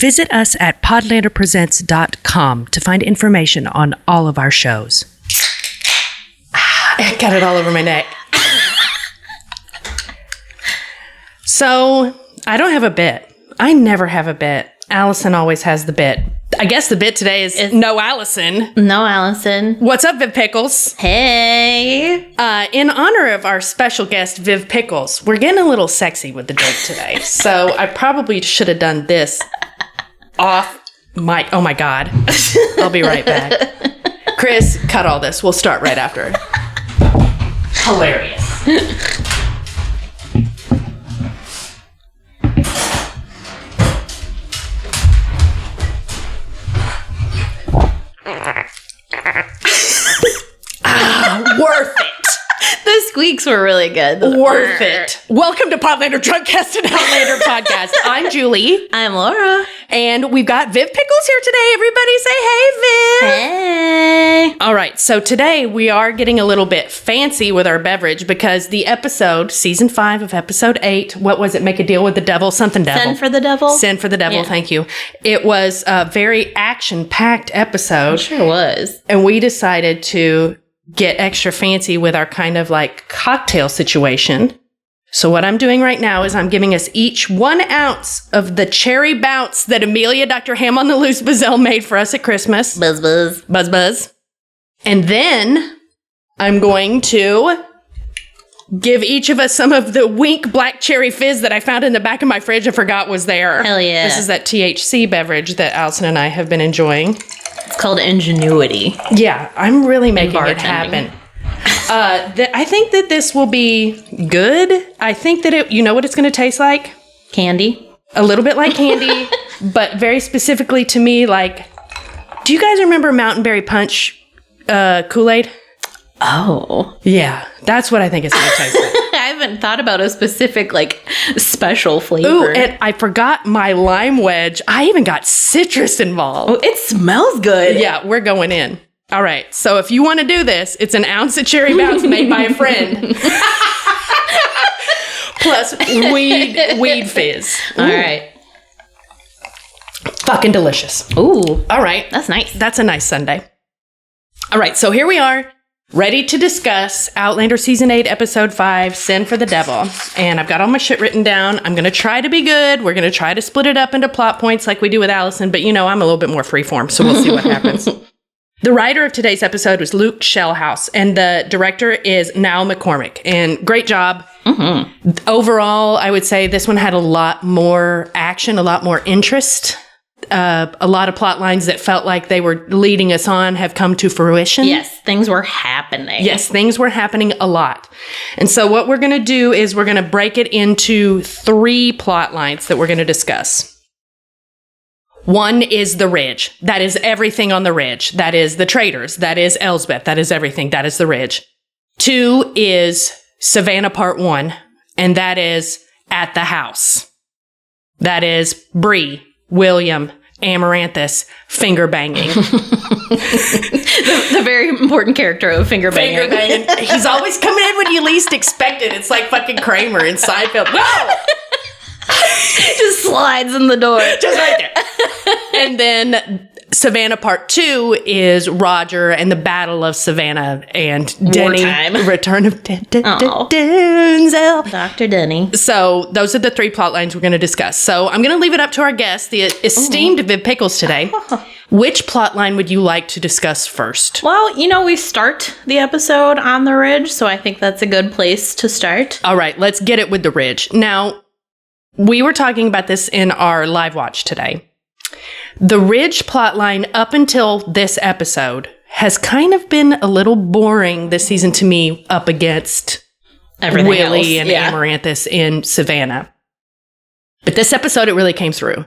Visit us at podlanderpresents.com to find information on all of our shows. I got it all over my neck. So, I don't have a bit. I never have a bit. Allison always has the bit. I guess the bit today is no Allison. No Allison. What's up, Viv Pickles? Hey. In honor of our special guest, Viv Pickles, we're getting a little sexy with the drink today. So I probably should have done this off mic. Oh my God. I'll be right back. Chris, cut all this. We'll start right after. Hilarious. Worth it. The squeaks were really good. Worth it. Welcome to Podlander, Drunkcast, and Outlander podcast. I'm Julie. I'm Laura. And we've got Viv Pickles here today. Everybody say hey, Viv. Hey. All right. So today we are getting a little bit fancy with our beverage because the episode, season 5 of episode 8, what was it? Make a deal with the devil? Something devil. Send for the devil? Send for the devil. Yeah. Thank you. It was a very action-packed episode. It sure was. And we decided to get extra fancy with our kind of like cocktail situation. So what I'm doing right now is I'm giving us each 1 ounce of the cherry bounce that Amelia Dr. Ham on the Loose Bazelle made for us at Christmas. Buzz, buzz. Buzz, buzz. And then I'm going to give each of us some of the Wink Black Cherry Fizz that I found in the back of my fridge and forgot was there. Hell yeah. This is that THC beverage that Allison and I have been enjoying. It's called Ingenuity. Yeah, I'm really making it happen. I think that this will be good. I think that you know what it's going to taste like? Candy. A little bit like candy, but very specifically to me, like, do you guys remember Mountain Berry Punch Kool-Aid? Oh. Yeah, that's what I think it's going to taste like. I haven't thought about a specific, like, special flavor. Ooh, and I forgot my lime wedge. I even got citrus involved. Oh, it smells good. Yeah, we're going in. All right, so if you want to do this, it's an ounce of cherry bounce made by a friend. Plus weed fizz. All right. Fucking delicious. Ooh. All right. That's nice. That's a nice Sunday. All right, so here we are, ready to discuss Outlander Season 8, Episode 5, Sin for the Devil. And I've got all my shit written down. I'm going to try to be good. We're going to try to split it up into plot points like we do with Allison, but you know, I'm a little bit more freeform, so we'll see what happens. The writer of today's episode was Luke Shellhouse, and the director is Niall McCormick. And great job. Mm-hmm. Overall, I would say this one had a lot more action, a lot more interest. A lot of plot lines that felt like they were leading us on have come to fruition. Yes, things were happening. Yes, things were happening a lot. And so what we're going to do is we're going to break it into 3 plot lines that we're going to discuss. 1 is the Ridge. That is everything on the Ridge. That is the Traders. That is Elsbeth. That is everything. That is the Ridge. 2 is Savannah Part 1, and that is at the house. That is Bree, William, Amaranthus, finger banging. the very important character of finger banging. Finger banging. He's always coming in when you least expect it. It's like fucking Kramer in Seinfeld. Whoa! Just slides in the door. Just right there. And then Savannah Part 2 is Roger and the Battle of Savannah and Denny. Wartime. Return of Denzel. Dr. Denny. So those are the 3 plot lines we're going to discuss. So I'm going to leave it up to our guest, the esteemed Viv Pickles today. Which plot line would you like to discuss first? Well, you know, we start the episode on the Ridge, so I think that's a good place to start. All right, let's get it with the Ridge. Now, we were talking about this in our live watch today. The Ridge plotline up until this episode has kind of been a little boring this season to me up against everything Willie else. And Amaranthus in Savannah. But this episode, it really came through.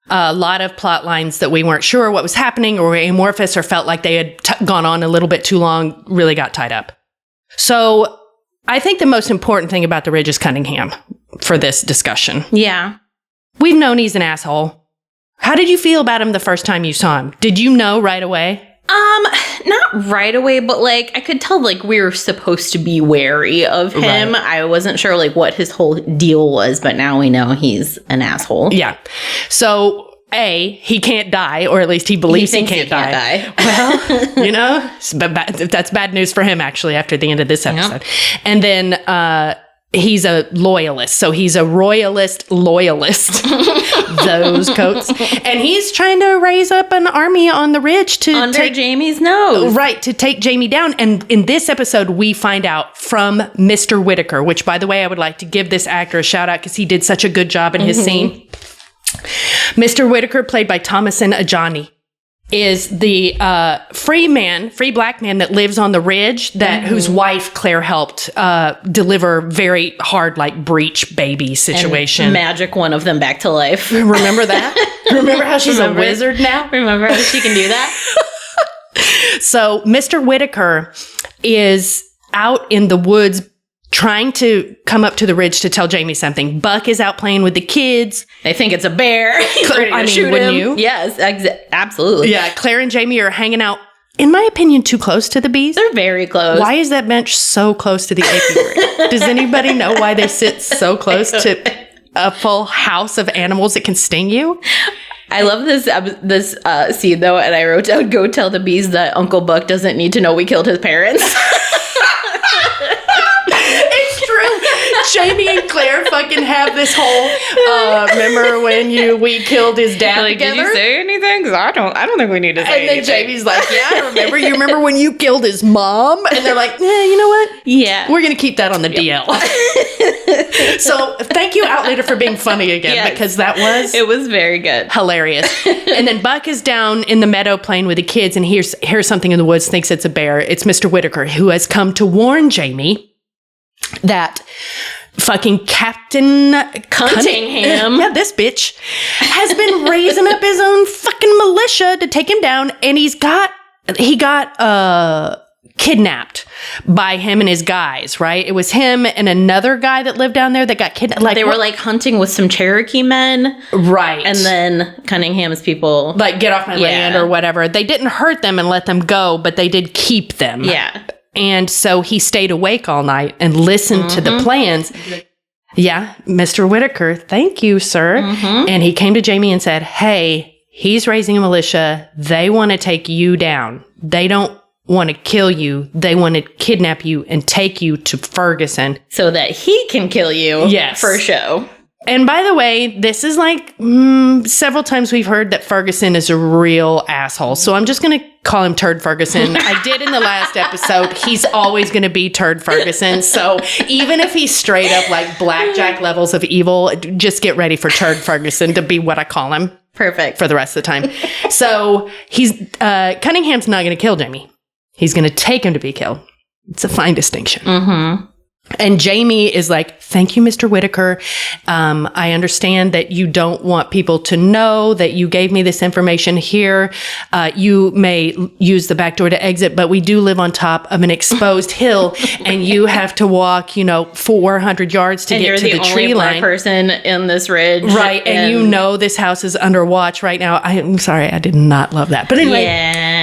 A lot of plot lines that we weren't sure what was happening or were amorphous or felt like they had gone on a little bit too long really got tied up. So I think the most important thing about the Ridge is Cunningham for this discussion. Yeah. We've known he's an asshole. How did you feel about him the first time you saw him? Did you know right away? Not right away, but like I could tell like we were supposed to be wary of him. Right. I wasn't sure like what his whole deal was, but now we know he's an asshole. Yeah. So he can't die, or at least he believes he can't die. Well, you know, that's bad news for him, actually, after the end of this episode. Yeah. And then he's a loyalist. So he's a royalist loyalist. Those coats. And he's trying to raise up an army on the ridge to take Jamie's nose. Right, to take Jamie down. And in this episode, we find out from Mr. Whitaker, which, by the way, I would like to give this actor a shout out because he did such a good job in his scene. Mr. Whitaker, played by Thomasin Ajani, is the free black man that lives on the ridge whose wife Claire helped deliver very hard, like, breech baby situation. And magic one of them back to life. Remember that? Remember how she's a wizard now? Remember how she can do that? So Mr. Whitaker is out in the woods trying to come up to the ridge to tell Jamie something. Buck is out playing with the kids. They think it's a bear. He's ready to shoot him. You? Yes, absolutely. Yeah, Claire and Jamie are hanging out, in my opinion, too close to the bees. They're very close. Why is that bench so close to the apiary? Does anybody know why they sit so close to a full house of animals that can sting you? I love this scene, though, and I wrote down, go tell the bees that Uncle Buck doesn't need to know we killed his parents. Jamie and Claire fucking have this whole, remember when we killed his dad together? Did you say anything? Because I don't think we need to say anything. And then Jamie's like, yeah, I remember. You remember when you killed his mom? And they're like, yeah, you know what? Yeah. We're going to keep that on the DL. So thank you, Outlander, for being funny again, because it was very good. Hilarious. And then Buck is down in the meadow playing with the kids and hears something in the woods, thinks it's a bear. It's Mr. Whitaker, who has come to warn Jamie that fucking Captain Cunningham. Yeah, this bitch has been raising up his own fucking militia to take him down, and he got kidnapped by him and his guys, right? It was him and another guy that lived down there that got kidnapped. Like, they were like hunting with some Cherokee men. Right. And then Cunningham's people like, get off my land or whatever. They didn't hurt them and let them go, but they did keep them. Yeah. And so he stayed awake all night and listened to the plans. Yeah, Mr. Whitaker, thank you, sir. And he came to Jamie and said, hey, he's raising a militia. They want to take you down. They don't want to kill you. They want to kidnap you and take you to Ferguson. So that he can kill you. Yes. For show. And by the way, this is like several times we've heard that Ferguson is a real asshole. So I'm just going to call him Turd Ferguson. I did in the last episode. He's always going to be Turd Ferguson. So even if he's straight up like blackjack levels of evil, just get ready for Turd Ferguson to be what I call him. Perfect. For the rest of the time. So Cunningham's not going to kill Jamie. He's going to take him to be killed. It's a fine distinction. And Jamie is like, thank you, Mr. Whitaker. I understand that you don't want people to know that you gave me this information here. You may use the back door to exit, but we do live on top of an exposed hill, and you have to walk, 400 yards to get to the tree line. And you're the only black person in this ridge. Right, and this house is under watch right now. I'm sorry, I did not love that. But anyway,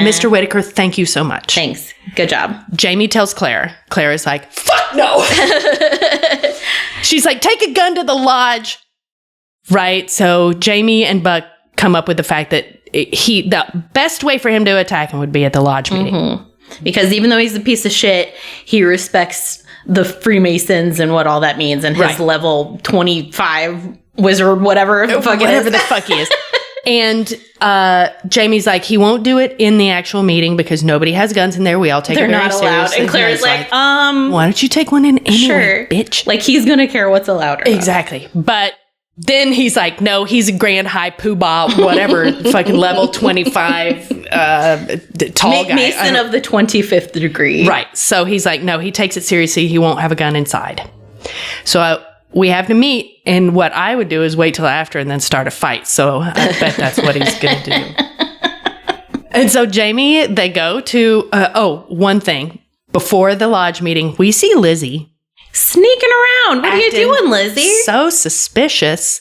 Mr. Whitaker, thank you so much. Thanks. Good job. Jamie tells Claire. Claire is like, fuck no! She's like, take a gun to the lodge. Right? So Jamie and Buck come up with the fact that the best way for him to attack him would be at the lodge meeting. Because even though he's a piece of shit, he respects the Freemasons and what all that means, and his level 25 wizard, whatever the fuck he is. And Jamie's like, he won't do it in the actual meeting because nobody has guns in there. We all take it very seriously. They're not allowed. And Claire's like, why don't you take one in anyway, bitch? Like, he's going to care what's allowed or not. Exactly. But then he's like, no, he's a grand high poobah, whatever, fucking level 25 tall guy. Mason of the 25th degree. Right. So he's like, no, he takes it seriously. He won't have a gun inside. So we have to meet, and what I would do is wait till after and then start a fight. So I bet that's what he's going to do. And so Jamie, they go to, one thing. Before the lodge meeting, we see Lizzie sneaking around. What are you doing, Lizzie? So suspicious.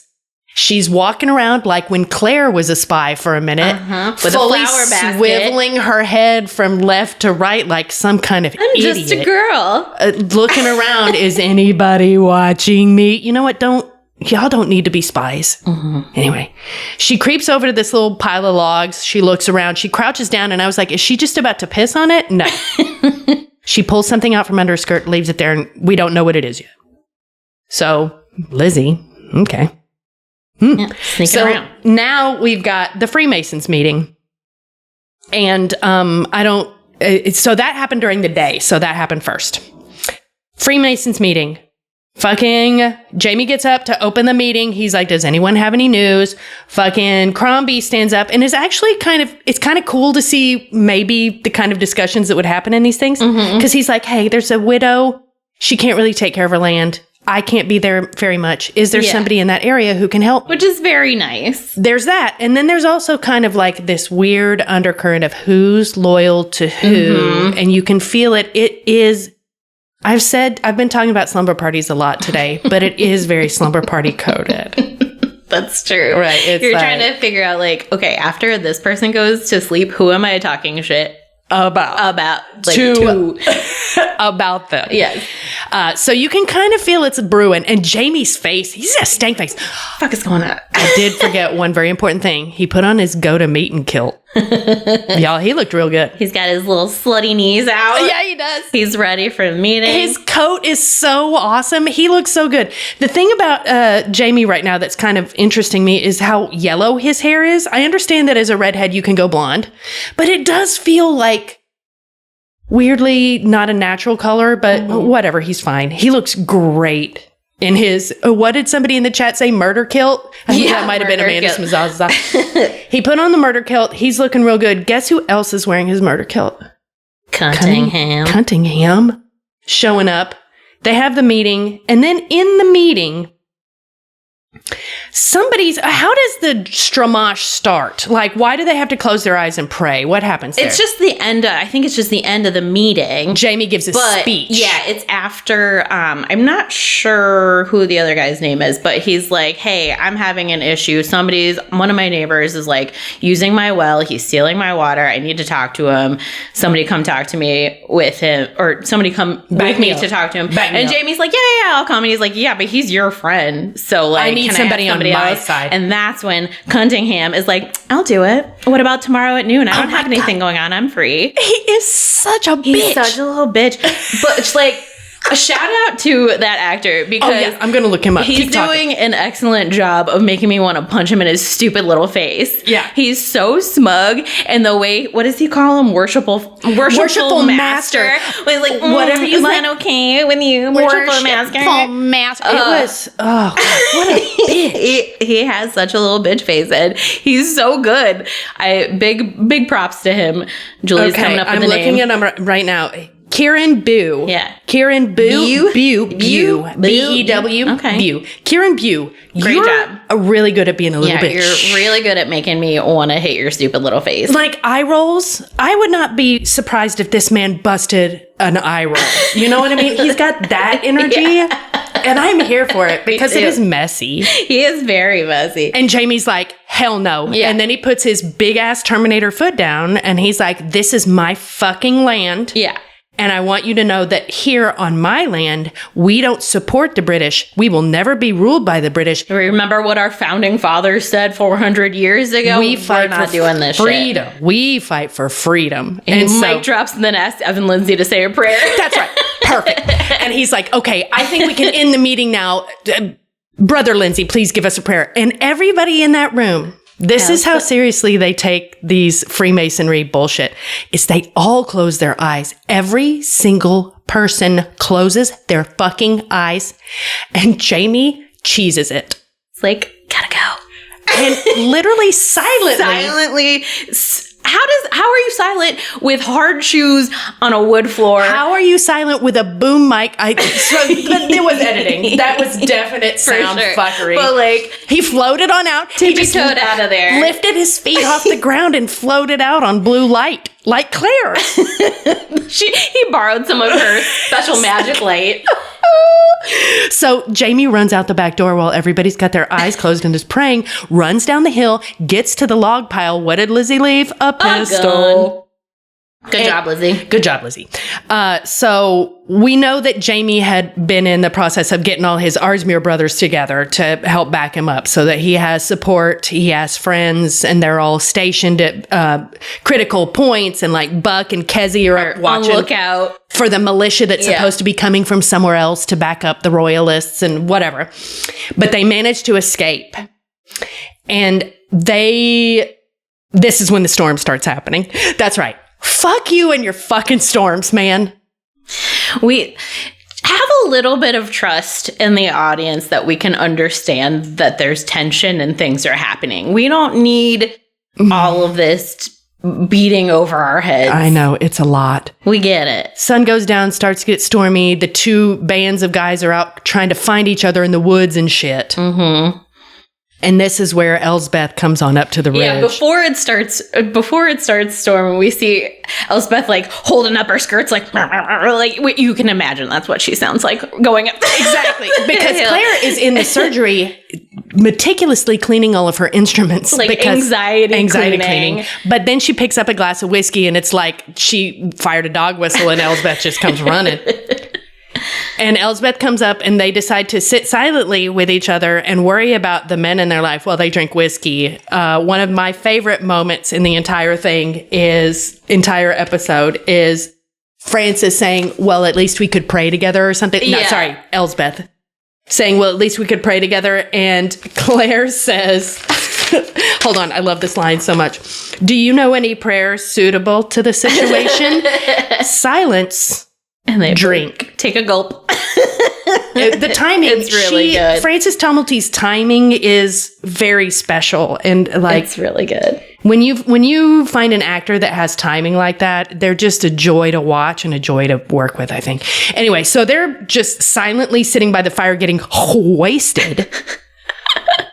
She's walking around like when Claire was a spy for a minute, with fully a flower basket, swiveling her head from left to right like some kind of idiot. Just a girl. Looking around, is anybody watching me? You know what? Don't y'all don't need to be spies. Anyway, she creeps over to this little pile of logs. She looks around. She crouches down, and I was like, is she just about to piss on it? No. She pulls something out from under her skirt, leaves it there, and we don't know what it is yet. So, Lizzie, okay. Yeah, sneaking around. Now we've got the Freemasons meeting. And so that happened during the day. So that happened first. Freemasons meeting. Fucking Jamie gets up to open the meeting. He's like, does anyone have any news? Fucking Crombie stands up and is actually it's kind of cool to see maybe the kind of discussions that would happen in these things. Because he's like, hey, there's a widow. She can't really take care of her land. I can't be there very much. Is there somebody in that area who can help? Which is very nice. There's that. And then there's also kind of like this weird undercurrent of who's loyal to who. And you can feel it. It is... I've been talking about slumber parties a lot today, but it is very slumber party coded. That's true. Right. You're trying to figure out like, okay, after this person goes to sleep, who am I talking shit about like, to about them? Yes. So you can kind of feel it's brewing. And Jamie's face, he's a stank face. Fuck is going on? I did forget one very important thing. He put on his go to meeting kilt. Y'all, he looked real good. He's got his little slutty knees out. Yeah, he does. He's ready for the meeting. His coat is so awesome. He looks so good. The thing about Jamie right now that's kind of interesting me is how yellow his hair is. I understand that as a redhead you can go blonde, but it does feel like weirdly not a natural color, but whatever, he's fine. He looks great in his, what did somebody in the chat say, murder kilt? I think that might have been Amanda Smazazza. He put on the murder kilt. He's looking real good. Guess who else is wearing his murder kilt? Cunningham. Showing up. They have the meeting. And then in the meeting, how does the stramash start? Like, why do they have to close their eyes and pray? What happens there? It's just the end. I think it's just the end of the meeting. Jamie gives a speech. Yeah, it's after. I'm not sure who the other guy's name is, but he's like, "Hey, I'm having an issue. One of my neighbors is like using my well. He's stealing my water. I need to talk to him. Somebody come talk to me with him, or somebody come with me to talk to him." And Jamie's like, "Yeah, I'll come." And he's like, "Yeah, but he's your friend, so like, I need somebody on my side." And that's when Cunningham is like, "I'll do it. What about tomorrow at noon? I don't have anything going on. I'm free." He is such a bitch. He's such a little bitch. But it's like, a shout out to that actor because I'm gonna look him up. He's doing an excellent job of making me want to punch him in his stupid little face. Yeah, he's so smug, and the way, what does he call him? Worshipful Master. Was like, whatever you like. Is that okay with you? Worshipful Master. It was what a bitch. He has such a little bitch face, and he's so good. Big props to him. Julie's coming up with the name. I'm looking at him right now. Kieran Bew. Yeah. Kieran Bew. Bew. B-E-W. Okay. Bew. Kieran Bew. Great job. Really good at being a little bitch. You're really good at making me want to hate your stupid little face. Like eye rolls. I would not be surprised if this man busted an eye roll. You know what I mean? He's got that energy. Yeah. And I'm here for it because it is messy. He is very messy. And Jamie's like, hell no. Yeah. And then he puts his big ass Terminator foot down and he's like, this is my fucking land. Yeah. And I want you to know that here on my land, we don't support the British. We will never be ruled by the British. Remember what our founding fathers said 400 years ago? We fight We're not for doing this freedom. Shit. We fight for freedom. And Mike drops and then asks Evan Lindsay to say a prayer. That's right. Perfect. And he's like, okay, I think we can end the meeting now. Brother Lindsay, please give us a prayer. And everybody in that room, this is how seriously they take these Freemasonry bullshit, is they all close their eyes. Every single person closes their fucking eyes. And Jamie cheeses it. It's like, gotta go. And literally silently. How are you silent with hard shoes on a wood floor? How are you silent with a boom mic? It was editing. That was definite sound fuckery. But like, he floated on out. He just tiptoed out of there. Lifted his feet off the ground and floated out on blue light. Like Claire. He borrowed some of her special magic light. So Jamie runs out the back door while everybody's got their eyes closed and is praying, runs down the hill, gets to the log pile. What did Lizzie leave? A pistol. Good job, Lizzie. Good job, Lizzie. So we know that Jamie had been in the process of getting all his Arsmere brothers together to help back him up so that he has support, he has friends, and they're all stationed at critical points. And like Buck and Kezzy are up watching on lookout for the militia that's supposed to be coming from somewhere else to back up the royalists and whatever. But they managed to escape. And this is when the storm starts happening. That's right. Fuck you and your fucking storms, man. We have a little bit of trust in the audience that we can understand that there's tension and things are happening. We don't need all of this beating over our heads. I know, it's a lot. We get it. Sun goes down, starts to get stormy. The two bands of guys are out trying to find each other in the woods and shit. Mm-hmm. And this is where Elsbeth comes on up to the ridge. Yeah, before it starts storming, we see Elsbeth like holding up her skirts like you can imagine that's what she sounds like going up. Exactly. Because Claire is in the surgery meticulously cleaning all of her instruments. Like anxiety cleaning. But then she picks up a glass of whiskey and it's like she fired a dog whistle and Elsbeth just comes running. And Elsbeth comes up and they decide to sit silently with each other and worry about the men in their life while they drink whiskey. One of my favorite moments in the entire episode is Frances saying, well, at least we could pray together or something. Yeah. No, sorry, Elsbeth saying, well, at least we could pray together. And Claire says, hold on, I love this line so much. Do you know any prayers suitable to the situation? Silence. And they drink. Take a gulp. The timing. It's really good. Frances Tumulty's timing is very special. And like, it's really good. When you find an actor that has timing like that, they're just a joy to watch and a joy to work with, I think. Anyway, so they're just silently sitting by the fire getting wasted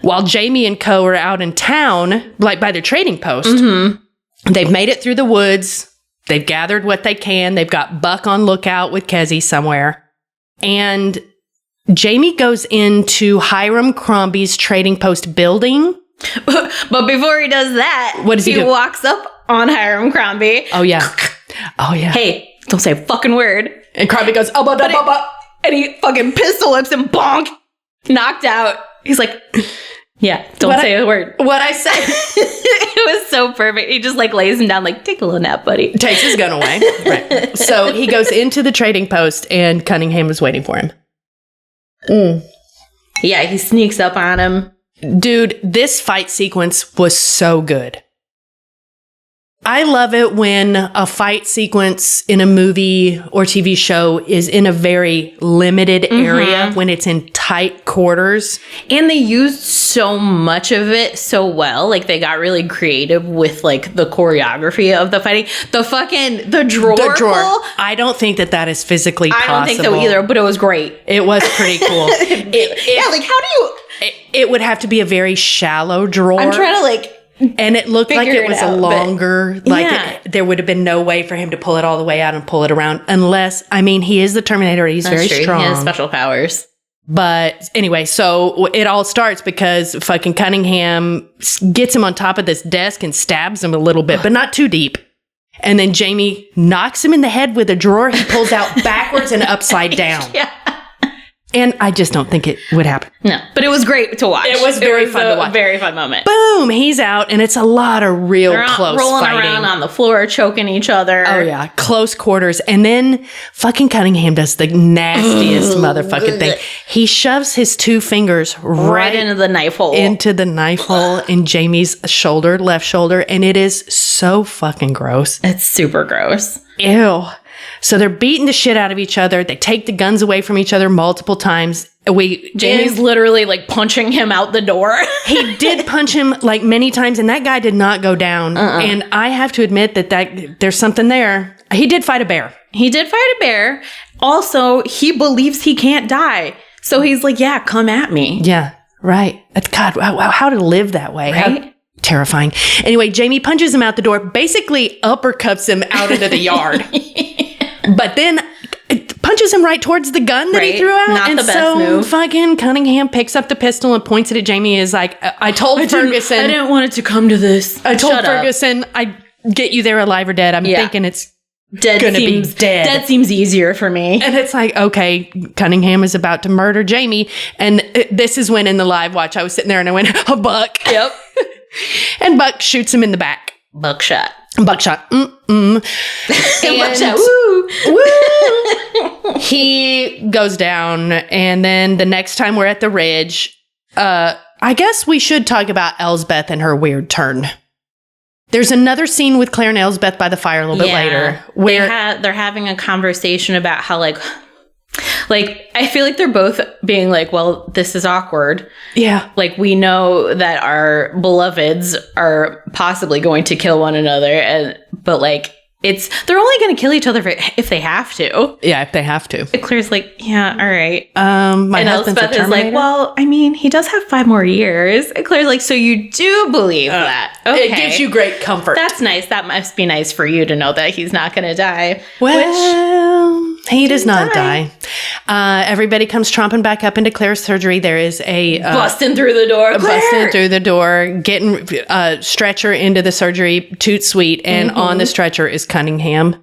while Jamie and co are out in town, like by their trading post. Mm-hmm. They've made it through the woods. They've gathered what they can. They've got Buck on lookout with Kezzy somewhere. And Jamie goes into Hiram Crombie's trading post building. But before he does that, what does he do? He walks up on Hiram Crombie. Oh, yeah. Oh, yeah. Hey, don't say a fucking word. And Crombie goes, and he fucking pistol whips him, bonk, knocked out. He's like, yeah, don't say a word. What I say. It was so perfect. He just like lays him down like, take a little nap, buddy. Takes his gun away. Right. So he goes into the trading post and Cunningham is waiting for him. Yeah, he sneaks up on him. Dude, this fight sequence was so good. I love it when a fight sequence in a movie or TV show is in a very limited area, when it's in tight quarters. And they used so much of it so well. Like, they got really creative with, like, the choreography of the fighting. The drawer. Pull, I don't think that is physically possible. I don't think so either, but it was great. It was pretty cool. Like, how do you... It would have to be a very shallow drawer. I'm trying to, like... And it looked like it was a longer, there would have been no way for him to pull it all the way out and pull it around unless, I mean, he is the Terminator. He's very strong. He has special powers. But anyway, so it all starts because fucking Cunningham gets him on top of this desk and stabs him a little bit, but not too deep. And then Jamie knocks him in the head with a drawer he pulls out backwards and upside down. Yeah. And I just don't think it would happen. No, but it was great to watch. It was very fun to watch. Very fun moment. Boom, he's out, and it's a lot of real close rolling fighting. Around on the floor, choking each other. Oh, yeah, close quarters. And then fucking Cunningham does the nastiest motherfucking thing. He shoves his two fingers right into the knife hole. Into the knife hole in Jamie's shoulder, left shoulder, and it is so fucking gross. It's super gross. Ew. So they're beating the shit out of each other. They take the guns away from each other multiple times. Jamie's literally like punching him out the door. He did punch him like many times, and that guy did not go down. And I have to admit that there's something there. He did fight a bear. Also, he believes he can't die. So he's like, yeah, come at me. Yeah, right. That's God, how to live that way. Right? How terrifying. Anyway, Jamie punches him out the door, basically uppercuts him out into the yard. But then punches him right towards the gun that he threw out. Not and the best move. Fucking Cunningham picks up the pistol and points it at Jamie. Is like, I told Ferguson. I didn't want it to come to this. I told Ferguson, I'd get you there alive or dead. I'm thinking it's Dead seems easier for me. And it's like, okay, Cunningham is about to murder Jamie. And this is when in the live watch, I was sitting there and I went, a Buck. Yep. And Buck shoots him in the back. Buckshot. Buckshot. Buckshot. Woo. Woo. He goes down. And then the next time we're at the ridge, I guess we should talk about Elsbeth and her weird turn. There's another scene with Claire and Elsbeth by the fire a little bit later where they're having a conversation about how like I feel like they're both being like, well, this is awkward. Yeah. Like we know that our beloveds are possibly going to kill one another, but like they're only going to kill each other if they have to. Yeah, if they have to. Claire's like, yeah, all right. My and husband's Elspeth a Terminator. is like, well, I mean, he does have 5 more years. And Claire's like, so you do believe that? Okay. It gives you great comfort. That's nice. That must be nice for you to know that he's not going to die. Well, he does not die. Everybody comes tromping back up into Claire's surgery. There is a busting through the door. Busting through the door, getting stretcher into the surgery, toot sweet, and on the stretcher is Cunningham.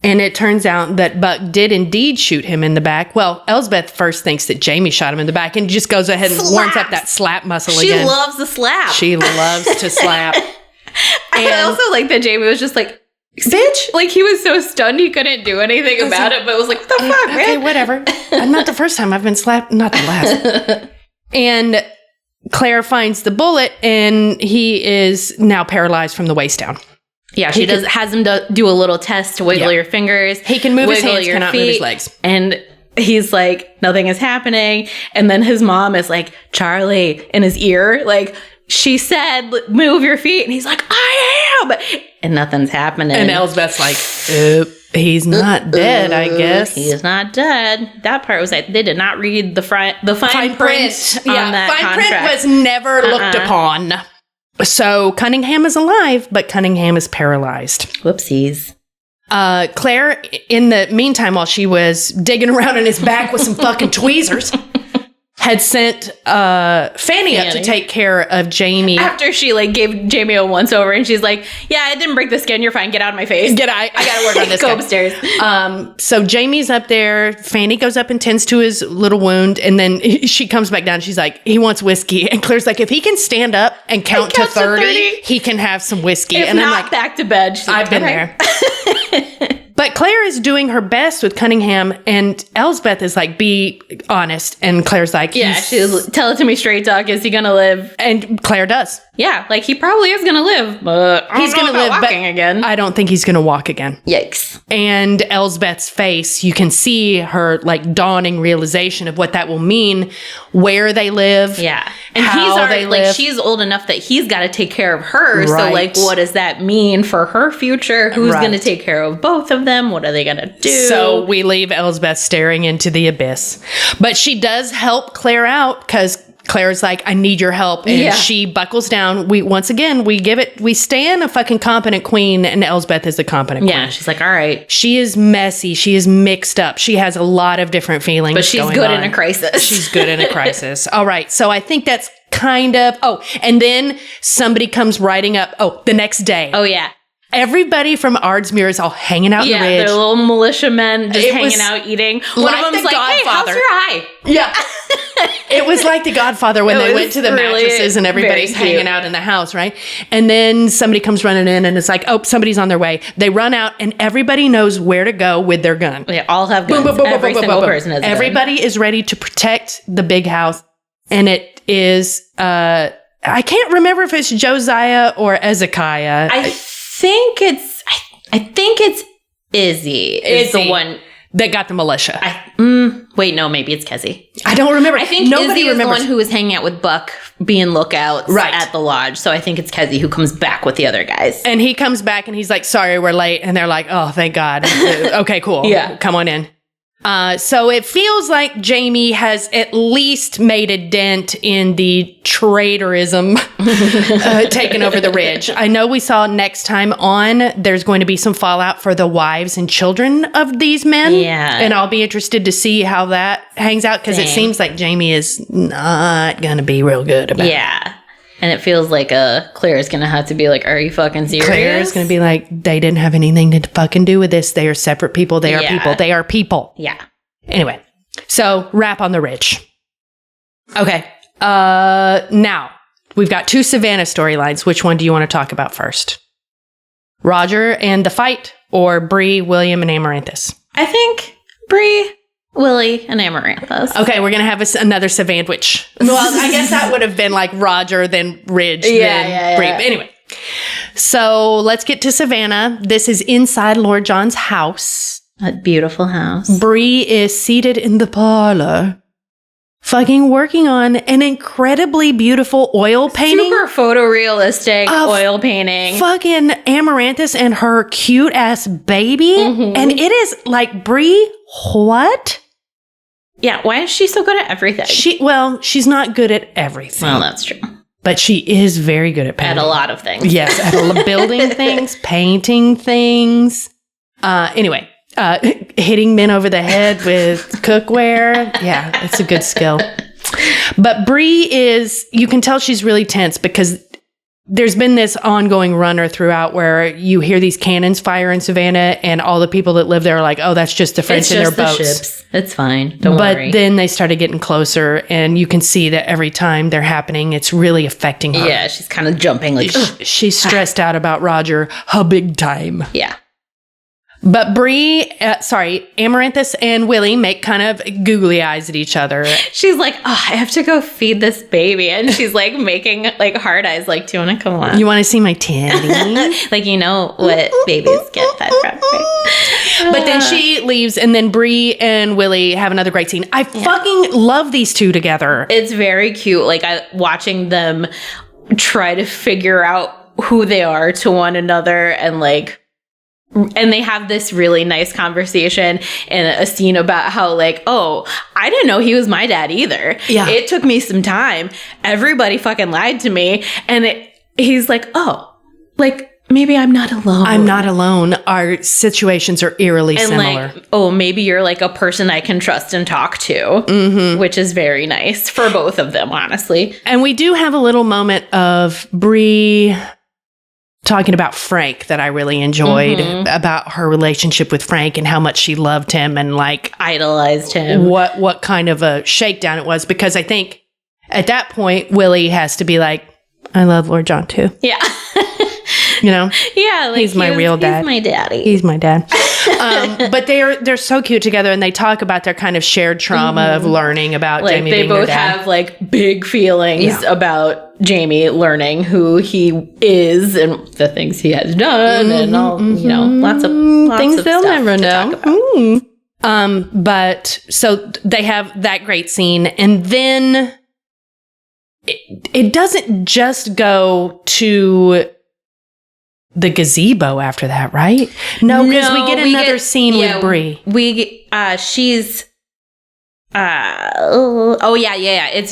And it turns out that Buck did indeed shoot him in the back. Well, Elsbeth first thinks that Jamie shot him in the back and just goes ahead and warms up that slap muscle again. She loves the slap. She loves to slap. I also like that Jamie was just like, bitch. Like, he was so stunned he couldn't do anything about it, but was like, what the fuck, man? Okay, whatever. Not the first time I've been slapped, not the last. And Claire finds the bullet, and he is now paralyzed from the waist down. Yeah, she has him do a little test to wiggle your fingers. He can move his hands, cannot move his legs. And he's like, nothing is happening. And then his mom is like, Charlie, in his ear, like, she said, move your feet. And he's like, I am. And nothing's happening. And Elsbeth's like, he's not dead, I guess. He is not dead. That part was like, they did not read the fine print on that fine contract. Print was never looked upon. So Cunningham is alive, but Cunningham is paralyzed. Whoopsies. Claire, in the meantime, while she was digging around in his back with some fucking tweezers, had sent Fanny up to take care of Jamie. After she like gave Jamie a once over, and she's like, yeah, I didn't break the skin. You're fine. Get out of my face. I gotta work on this. Go upstairs. So Jamie's up there. Fanny goes up and tends to his little wound, and then she comes back down. She's like, he wants whiskey. And Claire's like, if he can stand up and count to 30, he can have some whiskey. If and not, I'm like, back to bed. I've been there. But Claire is doing her best with Cunningham, and Elsbeth is like, be honest. And Claire's like, yeah, she's tell it to me straight, Doc. Is he gonna live? And Claire does. Yeah, like he probably is gonna live, but he's gonna live walking again. I don't think he's gonna walk again. Yikes. And Elsbeth's face, you can see her like dawning realization of what that will mean, where they live. Yeah. And how he's already they live. like, she's old enough that he's got to take care of her. Right. So like, what does that mean for her future? Who's Right. going to take care of both of them? What are they going to do? So we leave Elsbeth staring into the abyss. But she does help Claire out because Claire's like, I need your help. And she buckles down. We stand a fucking competent queen, and Elsbeth is a competent queen. Yeah, she's like, all right. She is messy. She is mixed up. She has a lot of different feelings. But she's going good on. in a crisis. She's good in a crisis. All right. So I think that's kind of, and then somebody comes riding up. The next day. Oh, yeah. Everybody from Ardsmuir is all hanging out in the ridge. Yeah, they're little militiamen just hanging out eating. One of them's like, hey, how's your eye? Yeah. It was like The Godfather when they went to the really mattresses and everybody's hanging out in the house, right? And then somebody comes running in and it's like, somebody's on their way. They run out and everybody knows where to go with their gun. They all have guns. Every single person has a gun. Everybody is ready to protect the big house. And it is, I can't remember if it's Josiah or Ezekiah. I think it's Izzy is the one that got the militia. Wait, no, maybe it's Kezzy. I don't remember. I think nobody Izzy is remembers. the one who was hanging out with Buck, being lookouts at the lodge. So I think it's Kezzy who comes back with the other guys. And he comes back and he's like, sorry, we're late. And they're like, oh, thank God. Okay, cool. Yeah. Come on in. So it feels like Jamie has at least made a dent in the traitorism taking over the ridge. I know we saw next time on, there's going to be some fallout for the wives and children of these men. Yeah. And I'll be interested to see how that hangs out because it seems like Jamie is not going to be real good about it. Yeah. And it feels like Claire's going to have to be like, are you fucking serious? Claire's going to be like, they didn't have anything to fucking do with this. They are separate people. They are people. They are people. Yeah. Anyway, so rap on the ridge. Okay. Now, we've got 2 Savannah storylines. Which one do you want to talk about first? Roger and the fight, or Bree, William, and Amaranthus? I think Bree, Willie, and Amaranthus. Okay, we're going to have another Savandwich. Well, I guess that would have been like Roger, then Ridge, then Bree. But anyway, so let's get to Savannah. This is inside Lord John's house. A beautiful house. Bree is seated in the parlor, fucking working on an incredibly beautiful oil painting. Super photorealistic oil painting. Fucking Amaranthus and her cute ass baby. Mm-hmm. And it is like, Bree, what? Yeah, why is she so good at everything? She's not good at everything. Well, that's true. But she is very good at painting. At a lot of things. Yes, at building things, painting things. Anyway. Hitting men over the head with cookware. Yeah, it's a good skill. But Bree you can tell she's really tense because there's been this ongoing runner throughout where you hear these cannons fire in Savannah and all the people that live there are like, oh, that's just the French in their boats. Ships. It's fine. Don't worry. But then they started getting closer and you can see that every time they're happening, it's really affecting her. Yeah, she's kind of jumping like, she's stressed out about Roger, her big time. Yeah. But Amaranthus and Willie make kind of googly eyes at each other. She's like, oh, I have to go feed this baby. And she's like making like hard eyes, like, do you want to come on? You want to see my titty? Like, you know what babies get fed from, right? But then she leaves and then Bree and Willie have another great scene. I fucking love these two together. It's very cute. Like watching them try to figure out who they are to one another and they have this really nice conversation in a scene about how like, oh, I didn't know he was my dad either. Yeah. It took me some time. Everybody fucking lied to me. And he's like, oh, like maybe I'm not alone. I'm not alone. Our situations are eerily similar. Like, oh, maybe you're like a person I can trust and talk to, which is very nice for both of them, honestly. And we do have a little moment of Bree talking about Frank that I really enjoyed, about her relationship with Frank and how much she loved him and like idolized him. What kind of a shakedown it was, because I think at that point Willie has to be like, I love Lord John too. Yeah. You know? Yeah, like he's my real dad. He's my daddy. He's my dad. But they're so cute together, and they talk about their kind of shared trauma of learning about like Jamie they being both their dad. have like big feelings about Jamie learning who he is and the things he has done and all, you know, lots of things of they'll stuff never to know. talk about. But so they have that great scene, and then it doesn't just go to the gazebo after that, right? No, because we get another scene with Bree. She's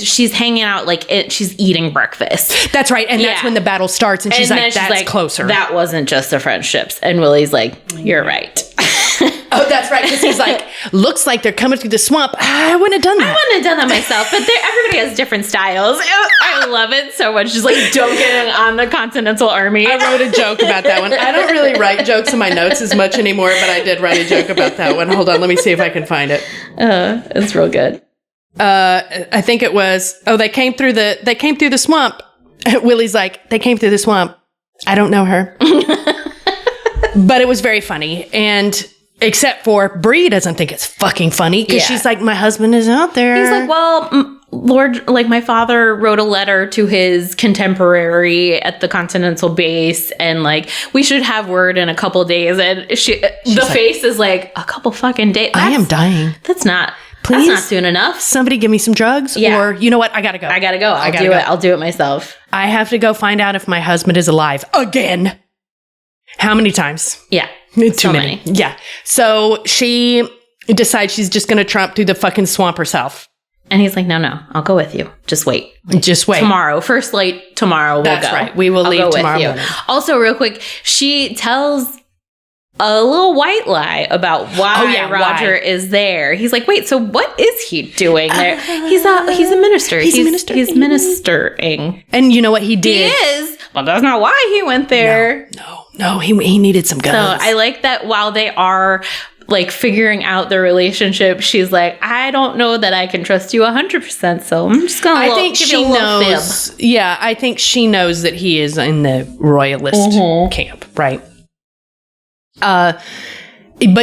she's hanging out she's eating breakfast. That's right, and that's when the battle starts, and she's like, "That's closer." That wasn't just the friendships, and Willie's like, "You're right." Oh, that's right, because he's like, looks like they're coming through the swamp. I wouldn't have done that. I wouldn't have done that myself, but everybody has different styles. I love it so much. Just like dunking on the Continental Army. I wrote a joke about that one. I don't really write jokes in my notes as much anymore, but I did write a joke about that one. Hold on, let me see if I can find it. It's real good. I think it was, they came through the swamp. Willie's like, they came through the swamp. I don't know her. But it was very funny. And except for Bree doesn't think it's fucking funny because she's like, my husband is out there. He's like, well, Lord, like my father wrote a letter to his contemporary at the Continental base, and like we should have word in a couple days. And the face is like, a couple fucking days. I am dying. That's not. Please, that's not soon enough. Somebody give me some drugs, or you know what? I gotta go. I'll do it myself. I have to go find out if my husband is alive again. How many times? Yeah. Too many. Yeah. So she decides she's just going to tromp through the fucking swamp herself. And he's like, no, I'll go with you. Just wait. Just wait. Tomorrow. First light tomorrow. We'll That's go. right. We will leave tomorrow morning. Also, real quick, she tells a little white lie about why Roger is there. He's like, wait, so what is he doing there? He's a minister. He's ministering. And you know what he did? He is, but that's not why he went there. No, he needed some guns. So I like that while they are like figuring out their relationship, she's like, I don't know that I can trust you 100%, so I'm just gonna give you a little fib. Yeah, I think she knows that he is in the royalist camp, right? But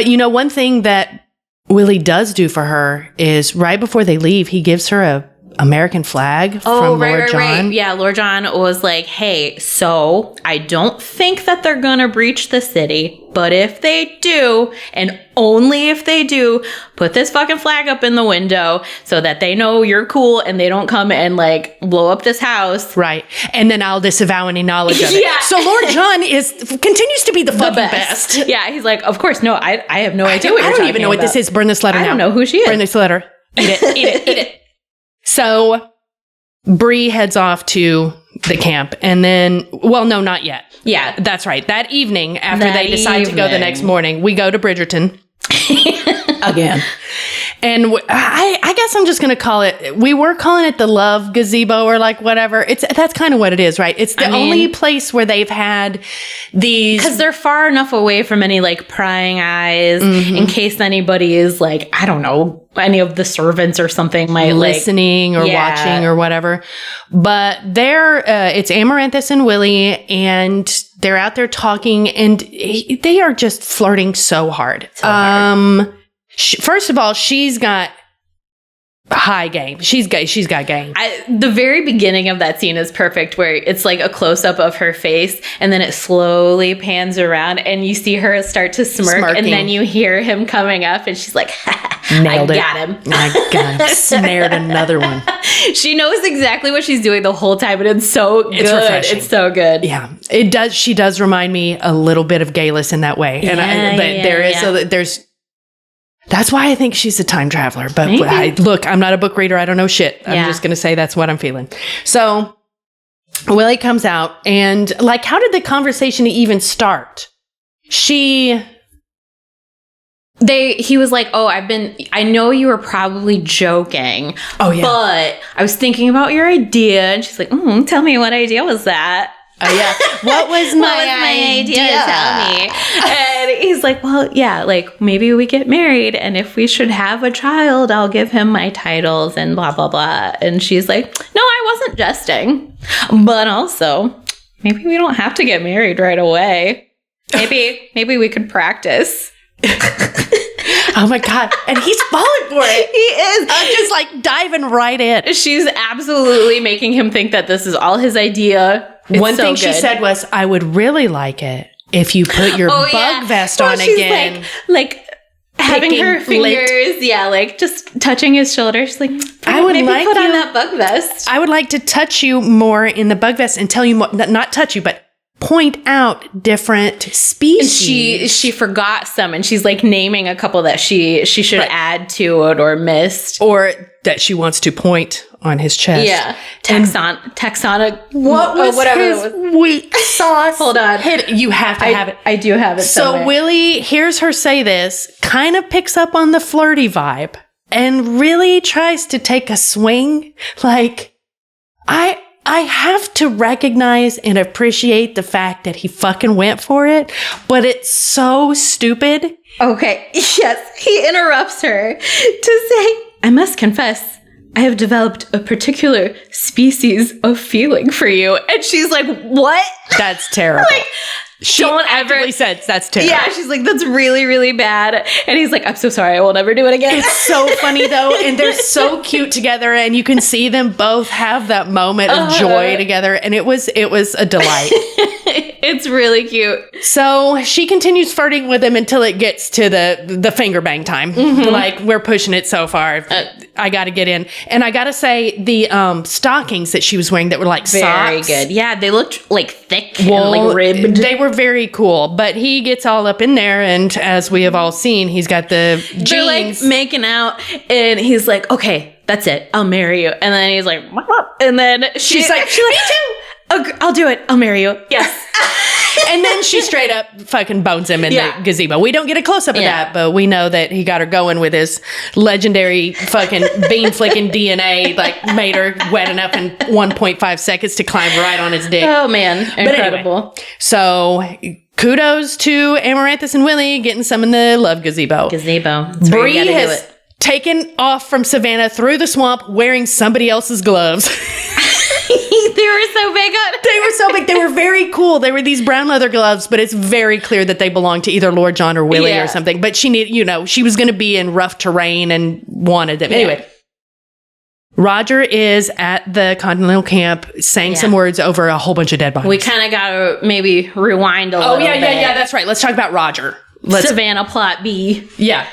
you know, one thing that Willie does do for her is right before they leave, he gives her a American flag from Lord John. Right. Yeah, Lord John was like, hey, so I don't think that they're going to breach the city, but if they do, and only if they do, put this fucking flag up in the window so that they know you're cool and they don't come and like blow up this house. Right. And then I'll disavow any knowledge of it. Yeah. So Lord John continues to be the fucking best. Yeah, he's like, of course, no, I have no idea what you're talking about. I don't even know what this is. Burn this letter now. I don't know who she is. Burn this letter. Eat it, eat it, eat it. So Bree heads off to the camp and then, well, no, not yet. Yeah. That's right. That evening, after they decide to go the next morning, we go to Bridgerton again. And I guess I'm just going to call it, we were calling it the love gazebo or like whatever. That's kind of what it is, right? It's the only place where they've had these. Because they're far enough away from any like prying eyes in case anybody is like, I don't know, any of the servants or something might listening or watching or whatever. But it's Amaranthus and Willie, and they're out there talking, and they are just flirting so hard. First of all, she's got high game. She's got game. The very beginning of that scene is perfect, where it's like a close up of her face, and then it slowly pans around, and you see her start to smirk, and then you hear him coming up, and she's like, Nailed I got him. I got him. Snared another one. She knows exactly what she's doing the whole time, and it's so good. It's refreshing. It's so good. Yeah, it does. She does remind me a little bit of Galis in that way, and there's. That's why I think she's a time traveler. But look, I'm not a book reader. I don't know shit. I'm just going to say that's what I'm feeling. So Willie comes out, and like, how did the conversation even start? He was like, I know you were probably joking. Oh, yeah. But I was thinking about your idea. And she's like, tell me, what idea was that? Oh, yeah. What was my idea? Tell me. And he's like, well, yeah, like maybe we get married, and if we should have a child, I'll give him my titles and blah, blah, blah. And she's like, no, I wasn't jesting. But also, maybe we don't have to get married right away. Maybe we could practice. Oh my God. And he's falling for it. He is. I'm just like diving right in. She's absolutely making him think that this is all his idea. One thing she said was, I would really like it if you put your bug vest on again. Like having her fingers, like just touching his shoulder. She's like, I would maybe put on that bug vest. I would like to touch you more in the bug vest and tell you more, not touch you, but point out different species. And she forgot some, and she's like naming a couple that she should add to it or missed, or that she wants to point on his chest. Yeah, taxonic. What was his weak sauce? Hold on, you have to have it. I do have it. So somewhere. Willie hears her say this, kind of picks up on the flirty vibe, and really tries to take a swing. Like, I have to recognize and appreciate the fact that he fucking went for it, but it's so stupid. Okay, yes, he interrupts her to say, I must confess, I have developed a particular species of feeling for you. And she's like, what? That's terrible. Like, don't ever sense that's terrible. Yeah, she's like, that's really, really bad. And he's like, I'm so sorry, I will never do it again. It's so funny though, and they're so cute together, and you can see them both have that moment of joy together, and it was a delight. It's really cute. So she continues flirting with him until it gets to the finger bang time. Like, we're pushing it so far. I got to get in. And I got to say, the stockings that she was wearing that were like very socks. Good. Yeah, they looked like thick and like ribbed. They were very cool. But he gets all up in there, and as we have all seen, he's got the jeans. They're like making out, and he's like, okay, that's it. I'll marry you. And then he's like, and then she's like, me too. I'll do it. I'll marry you. Yes. And then she straight up fucking bones him in the gazebo. We don't get a close-up of that, but we know that he got her going with his legendary fucking bean flicking DNA, like made her wet enough in 1.5 seconds to climb right on his dick. Oh, man. Incredible. Anyway, so kudos to Amaranthus and Willie getting some in the love gazebo. Bree has taken off from Savannah through the swamp wearing somebody else's gloves. They were so big. They were so big. They were very cool. They were these brown leather gloves, but it's very clear that they belonged to either Lord John or Willie or something. But she she was going to be in rough terrain and wanted them. Anyway, Roger is at the Continental Camp saying some words over a whole bunch of dead bodies. We kind of got to maybe rewind a little bit. Yeah, that's right. Let's talk about Roger. Savannah Plot B. Yeah.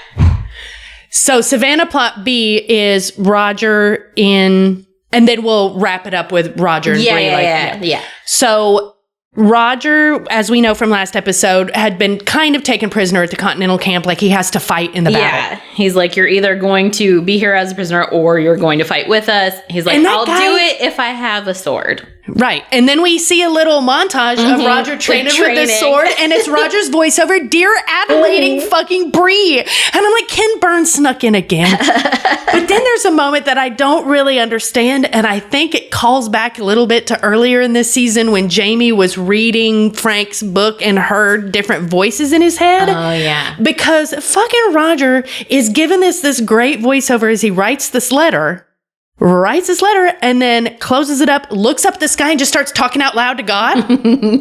So Savannah Plot B is Roger in... And then we'll wrap it up with Roger and Bree. Yeah. So Roger, as we know from last episode, had been kind of taken prisoner at the Continental Camp. Like he has to fight in the battle. Yeah. He's like, you're either going to be here as a prisoner or you're going to fight with us. He's like, I'll do it if I have a sword. Right. And then we see a little montage of Roger training with the sword, and it's Roger's voiceover, "Dear adulating fucking Bree." And I'm like, Ken Burns snuck in again. But then there's a moment that I don't really understand, and I think it calls back a little bit to earlier in this season when Jamie was reading Frank's book and heard different voices in his head. Oh, yeah. Because fucking Roger is giving this great voiceover as he writes this letter. And then closes it up, looks up at the sky and just starts talking out loud to God.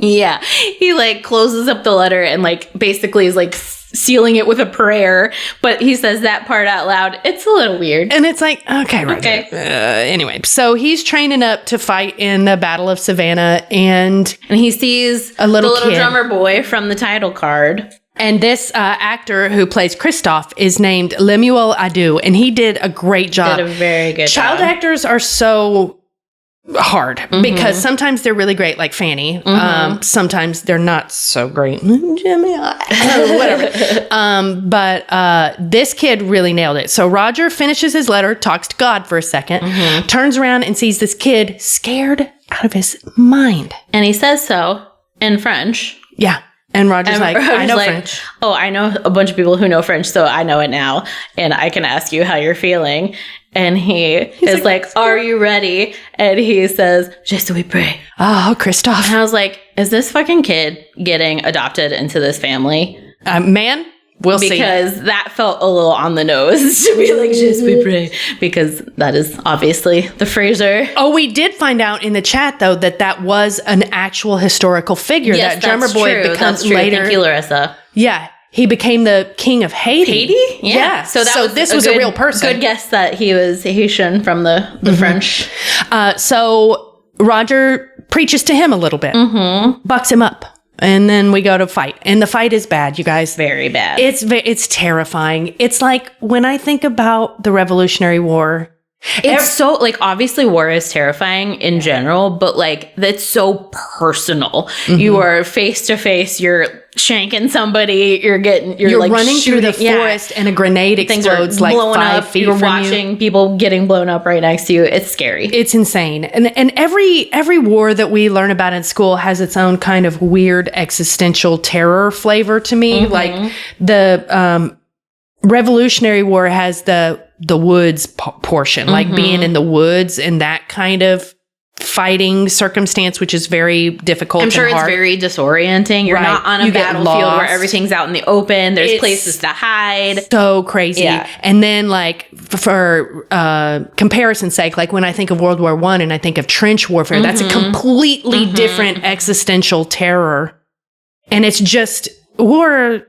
Yeah. He like closes up the letter and like basically is like sealing it with a prayer, but he says that part out loud. It's a little weird. And it's like, okay, Roger. Anyway, so he's training up to fight in the Battle of Savannah, and he sees the little drummer boy from the title card. And this actor who plays Christoph is named Lemuel Adu, and he did a great job. Did a very good job. Child actors are so hard because sometimes they're really great, like Fanny. Sometimes they're not so great. Jimmy, whatever. But this kid really nailed it. So Roger finishes his letter, talks to God for a second, turns around and sees this kid scared out of his mind. And he says so in French. Yeah. And Roger's like, I know French. Oh, I know a bunch of people who know French, so I know it now. And I can ask you how you're feeling. And he's like, are you ready? And he says, Je suis prêt. Oh, Christoph. And I was like, is this fucking kid getting adopted into this family? Man, we'll see. Because that felt a little on the nose to be like, Je suis prêt. Because that is obviously the Fraser. Oh, we did find out in the chat, though, that was an actual historical figure. Yes, that drummer boy becomes later. Thank you, Larissa. Yeah. He became the king of Haiti. Haiti? Yeah. So this was a real person. Good guess that he was Haitian from the French. So Roger preaches to him a little bit, bucks him up. And then we go to fight. And the fight is bad, you guys. Very bad. It's terrifying. It's like when I think about the Revolutionary War. It's so, like, obviously war is terrifying in general, but, like, that's so personal. You are face to face, you're shanking somebody, you're like running shooting, through the forest and a grenade explodes like 5 feet you're from watching people getting blown up right next to you. It's scary. It's insane. And every war that we learn about in school has its own kind of weird existential terror flavor to me. Like the Revolutionary War has the woods portion, like being in the woods and that kind of fighting circumstance, which is very difficult. I'm sure and hard. It's very disorienting. You're not on a battlefield where everything's out in the open. There's places to hide. So crazy. Yeah. And then, like, for comparison's sake, like when I think of World War I and I think of trench warfare, that's a completely different existential terror. And it's just war.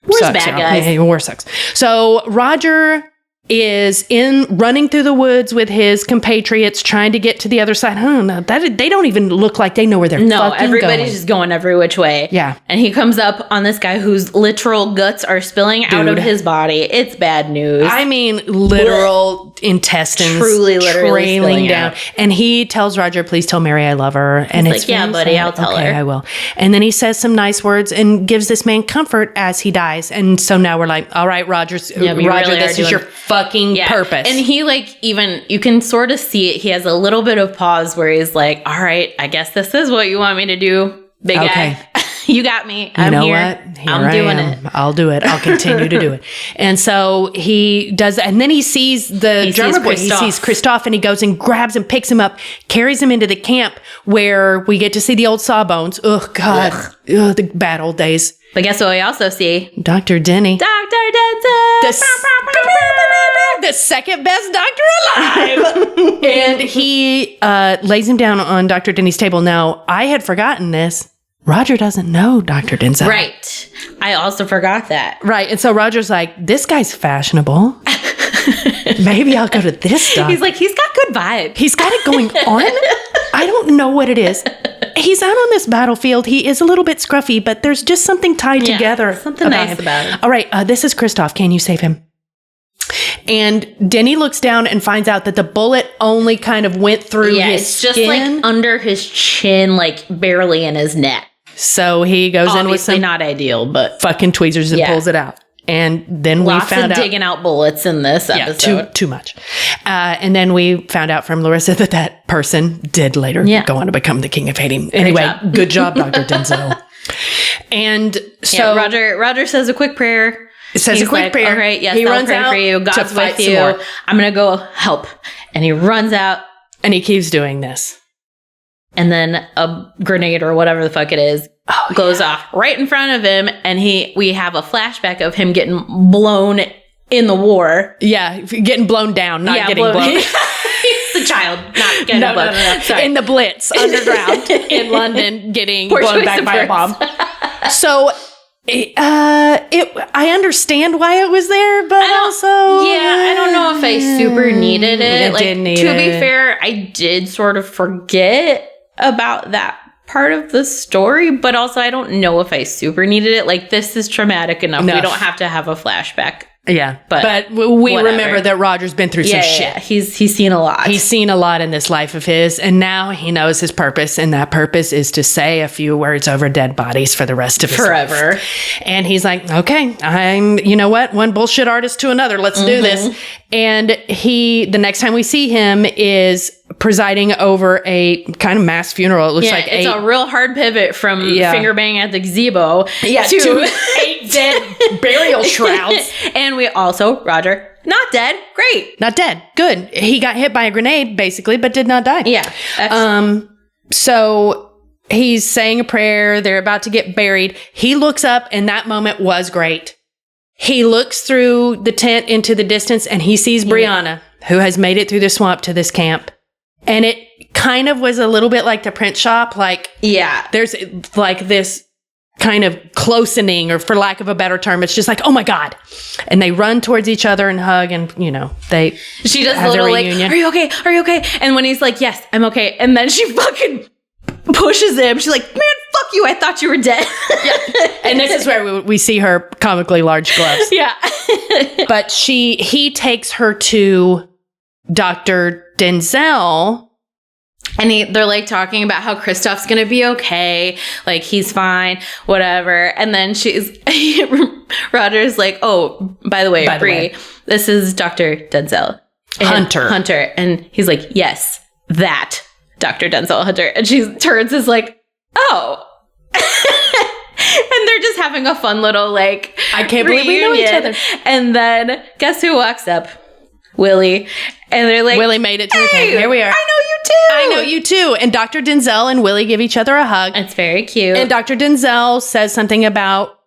War's bad, guys. Yeah, war sucks. So Roger is running through the woods with his compatriots trying to get to the other side. I don't know. They don't even look like they know where they're fucking going. No, everybody's just going every which way. Yeah. And he comes up on this guy whose literal guts are spilling out of his body. It's bad news. I mean, literal intestines truly trailing down. And he tells Roger, please tell Mary I love her. And it's like, yeah, buddy, I'll tell her. I will. And then he says some nice words and gives this man comfort as he dies. And so now we're like, all right, Roger, this is your fucking purpose. And he, like, even you can sort of see it. He has a little bit of pause where he's like, all right, I guess this is what you want me to do, big guy. You got me. You I'm know here. what? Here I'm I doing am. it. I'll do it. I'll continue to do it. And so he does, and then he sees the drummer boy. He sees Christoph, and he goes and grabs him, picks him up, carries him into the camp where we get to see the old Sawbones. Oh, God. Ugh, the bad old days. But guess what we also see? Dr. Denny. Dr. Denzel. The second best doctor alive. And he lays him down on Dr. Denny's table. Now, I had forgotten this. Roger doesn't know Dr. Denzel. Right. I also forgot that. Right. And so Roger's like, this guy's fashionable. Maybe I'll go to this doctor. He's like, he's got good vibes. He's got it going on. I don't know what it is. He's out on this battlefield. He is a little bit scruffy, but there's just something tied together. Something nice about him. All right. This is Christoph. Can you save him? And Denny looks down and finds out that the bullet only kind of went through his it's just skin. like under his chin, like barely in his neck. So he goes in with Obviously some not ideal, but fucking tweezers and pulls it out. And then lots we found of out digging out bullets in this episode. too much. And then we found out from Larissa that person did later go on to become the king of hating. Anyway, good job, Dr. Denzel. And so Roger says a quick prayer. He's a quick prayer. All right, yes, he I'll runs pray out for you. God's fight with some you. more. I'm gonna go help. And he runs out. And he keeps doing this. And then a grenade or whatever the fuck it is goes off right in front of him, and we have a flashback of him getting blown in the war. Yeah, getting blown down, not getting blown. He's a child, not getting blown. No. Sorry. In the Blitz underground in London, getting blown back by a bomb. So I understand why it was there, but I don't know if I super needed it. Didn't need to be it. fair, I did sort of forget about that part of the story, but also I don't know if I super needed it. Like, this is traumatic enough. We don't have to have a flashback. Yeah, but we remember that Roger's been through some shit. Yeah, he's seen a lot. He's seen a lot in this life of his, and now he knows his purpose, and that purpose is to say a few words over dead bodies for the rest of his forever. life. And he's like, okay, you know what? One bullshit artist to another. Let's do this. And the next time we see him is presiding over a kind of mass funeral. It looks like it's a real hard pivot from finger bang at the gazebo to 8 dead burial shrouds. And we also, Roger, not dead. Great. Not dead. Good. He got hit by a grenade, basically, but did not die. Yeah. So he's saying a prayer. They're about to get buried. He looks up, and that moment was great. He looks through the tent into the distance, and he sees Brianna, who has made it through the swamp to this camp. And it kind of was a little bit like the print shop. Like, there's like this kind of closening, or for lack of a better term, it's just like, oh my God. And they run towards each other and hug, and she does a little like, are you okay? Are you okay? And when he's like, yes, I'm okay. And then she fucking pushes him. She's like, man, fuck you. I thought you were dead. And this is where we see her comically large gloves. Yeah. But he takes her to Dr. Denzel. And they're like talking about how Christoph's gonna be okay, like he's fine, whatever. And then Roger's like, oh, by the way, Bree, this is Dr. Denzel. Hunter. And he's like, yes, that Dr. Denzel Hunter. And she turns is like, oh. And they're just having a fun little like, I can't believe we know each other. And then guess who walks up? Willie. And they're like, Willie made it to the camp. Here we are. I know you too. And Dr. Denzel and Willie give each other a hug. It's very cute. And Dr. Denzel says something about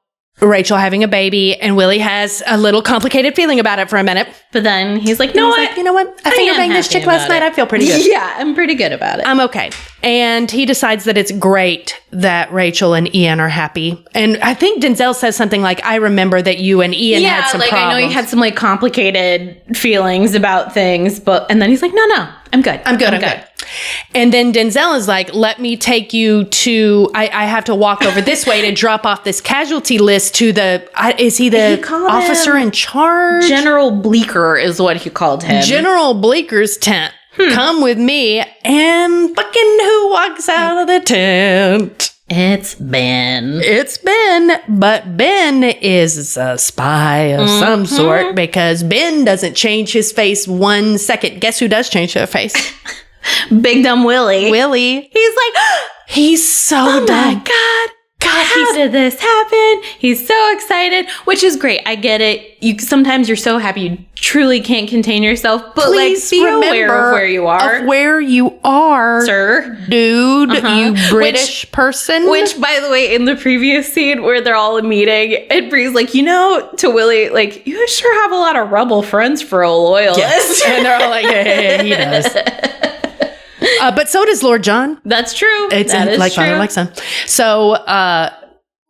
Rachel having a baby, and Willie has a little complicated feeling about it for a minute. But then he's like, you know what? I finger banged this chick last night. I feel pretty good. Yeah, I'm pretty good about it. I'm okay. And he decides that it's great that Rachel and Ian are happy. And I think Denzel says something like, I remember that you and Ian had some problems. I know you had some like complicated feelings about things, and then he's like, no, I'm good. I'm good. And then Denzel is like, let me take you to, I have to walk over this way to drop off this casualty list to is he the officer in charge? General Bleecker is what he called him. General Bleeker's tent. Come with me. And fucking who walks out of the tent? It's Ben. But Ben is a spy of some sort, because Ben doesn't change his face 1 second. Guess who does change their face? Big dumb Willie. He's like, he's so oh dumb. My God, he's did this happen? He's so excited, which is great. I get it. Sometimes you're so happy you truly can't contain yourself, but Please be aware of where you are. Of where you are, sir. Dude, you British person. Which, by the way, in the previous scene where they're all meeting, and Bree's like, to Willie, like, you sure have a lot of rebel friends for a loyalist. Yes. And they're all like, hey, he does. But so does Lord John. That's true. It's that is like true. father, like son. So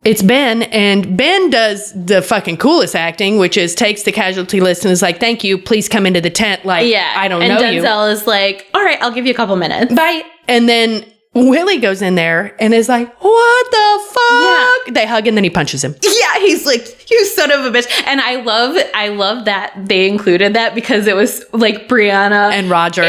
it's Ben, and Ben does the fucking coolest acting, which is takes the casualty list and is like, thank you, please come into the tent. Like, I don't know you. And Denzel is like, all right, I'll give you a couple minutes. Bye. And then Willie goes in there and is like, what the fuck? Yeah. They hug and then he punches him. Yeah, he's like, you son of a bitch. And I love that they included that because it was like Brianna and Roger.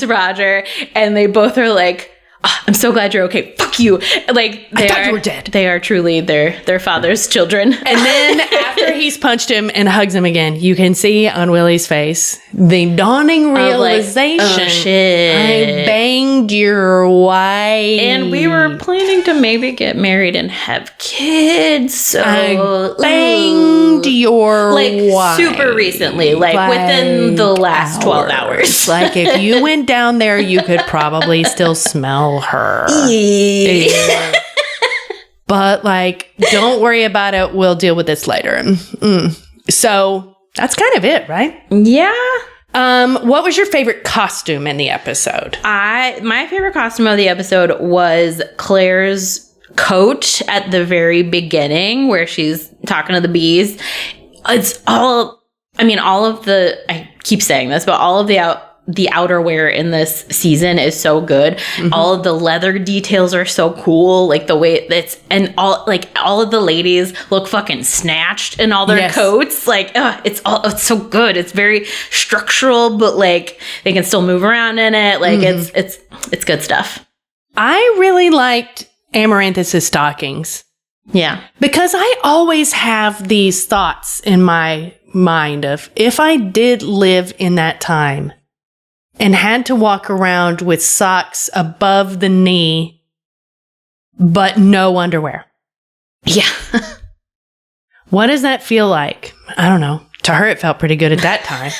Roger. And they both are like, oh, I'm so glad you're okay. Fuck you. Like, I thought you were dead. They are truly their father's children. And then after he's punched him and hugs him again, you can see on Willie's face the dawning realization. Like, oh, shit. I banged your wife. And we were planning to maybe get married and have kids. So I banged your wife. Super recently. Like within the last 12 hours. Like if you went down there, you could probably still smell her. Yeah. But like, don't worry about it. We'll deal with this later. So that's kind of it, right? Yeah. What was your favorite costume in the episode? My favorite costume of the episode was Claire's coat at the very beginning where she's talking to the bees. It's all of the, I keep saying this, but all of the outerwear in this season is so good. Mm-hmm. All of the leather details are so cool. Like the way that's, and all of the ladies look fucking snatched in all their coats. Like, it's so good. It's very structural, but like they can still move around in it. Like it's good stuff. I really liked Amaranthus's stockings. Yeah. Because I always have these thoughts in my mind of if I did live in that time and had to walk around with socks above the knee, but no underwear. Yeah. What does that feel like? I don't know. To her, it felt pretty good at that time.